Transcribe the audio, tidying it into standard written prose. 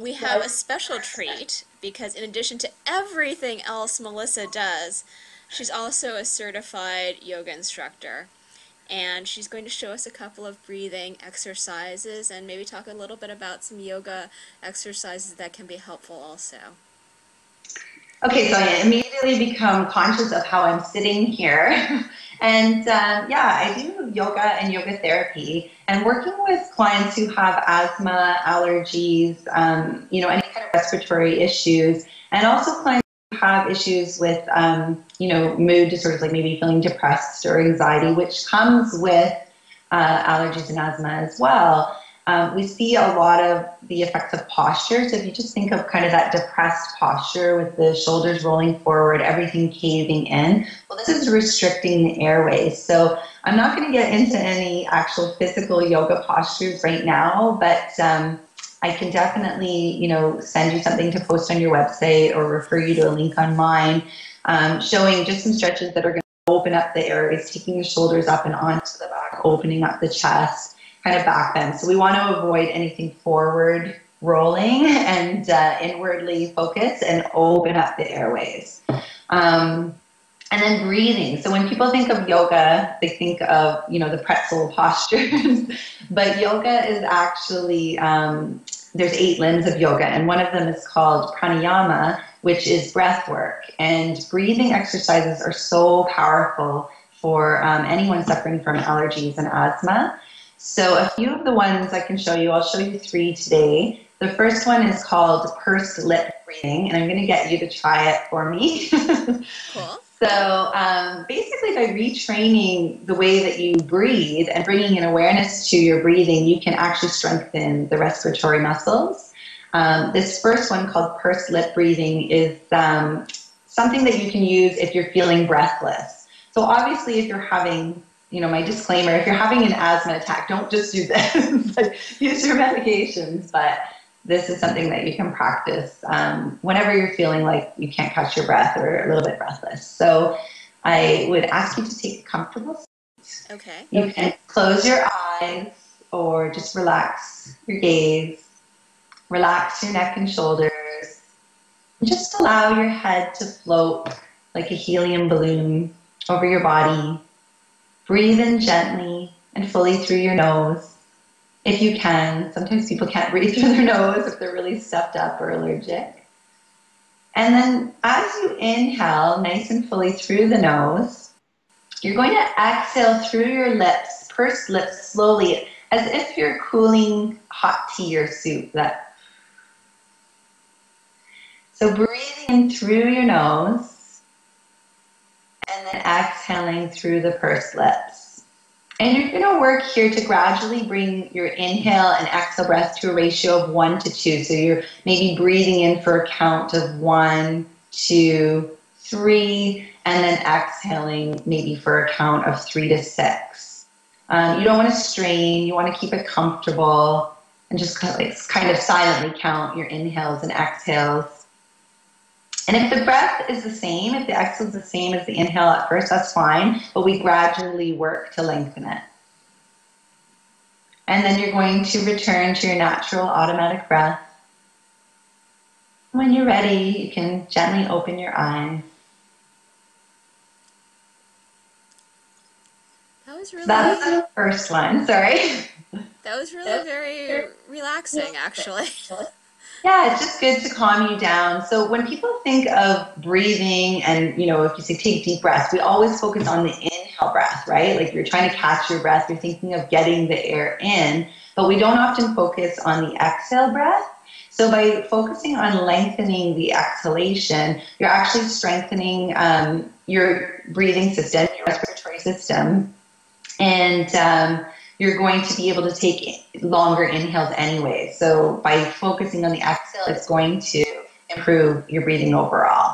We have a special treat because in addition to everything else Melissa does, she's also a certified yoga instructor. And she's going to show us a couple of breathing exercises and maybe talk a little bit about some yoga exercises that can be helpful also. Okay, so I immediately become conscious of how I'm sitting here. And yeah, I do yoga and yoga therapy, and working with clients who have asthma, allergies, any kind of respiratory issues, and also clients who have issues with, mood disorders, like maybe feeling depressed or anxiety, which comes with allergies and asthma as well. We see a lot of the effects of posture. So if you just think of kind of that depressed posture with the shoulders rolling forward, everything caving in, well, this is restricting the airways. So I'm not going to get into any actual physical yoga postures right now, but I can definitely, send you something to post on your website or refer you to a link on mine, showing just some stretches that are going to open up the airways, taking the shoulders up and onto the back, opening up the chest, kind of back bend. So we want to avoid anything forward rolling and inwardly focus and open up the airways. And then breathing. So when people think of yoga, they think of, the pretzel postures, but yoga is actually, there's 8 limbs of yoga, and one of them is called pranayama, which is breath work. And breathing exercises are so powerful for anyone suffering from allergies and asthma. So a few of the ones I can show you, I'll show you 3 today. The first one is called pursed lip breathing, and I'm going to get you to try it for me. Cool. So basically by retraining the way that you breathe and bringing an awareness to your breathing, you can actually strengthen the respiratory muscles. This first one called pursed lip breathing is something that you can use if you're feeling breathless. So obviously if you're having, my disclaimer, if you're having an asthma attack, don't just do this. Use your medications, but this is something that you can practice whenever you're feeling like you can't catch your breath or a little bit breathless. So I would ask you to take a comfortable seat. Okay. You can close your eyes or just relax your gaze. Relax your neck and shoulders. And just allow your head to float like a helium balloon over your body. Breathe in gently and fully through your nose, if you can. Sometimes people can't breathe through their nose if they're really stuffed up or allergic. And then as you inhale nice and fully through the nose, you're going to exhale through your lips, pursed lips slowly, as if you're cooling hot tea or soup. So breathing in through your nose, and then exhaling through the pursed lips. And you're going to work here to gradually bring your inhale and exhale breath to a ratio of 1 to 2. So you're maybe breathing in for a count of 1, 2, 3, and then exhaling maybe for a count of 3 to 6. You don't want to strain. You want to keep it comfortable and just kind of silently count your inhales and exhales. And if the breath is the same, if the exhale is the same as the inhale at first, that's fine, but we gradually work to lengthen it. And then you're going to return to your natural automatic breath. When you're ready, you can gently open your eyes. That's the first one, sorry. That was really very relaxing, actually. Yeah, it's just good to calm you down. So when people think of breathing and, if you say take deep breaths, we always focus on the inhale breath, right? Like you're trying to catch your breath, you're thinking of getting the air in, but we don't often focus on the exhale breath. So by focusing on lengthening the exhalation, you're actually strengthening your breathing system, your respiratory system, and you're going to be able to take longer inhales anyway. So by focusing on the exhale, it's going to improve your breathing overall.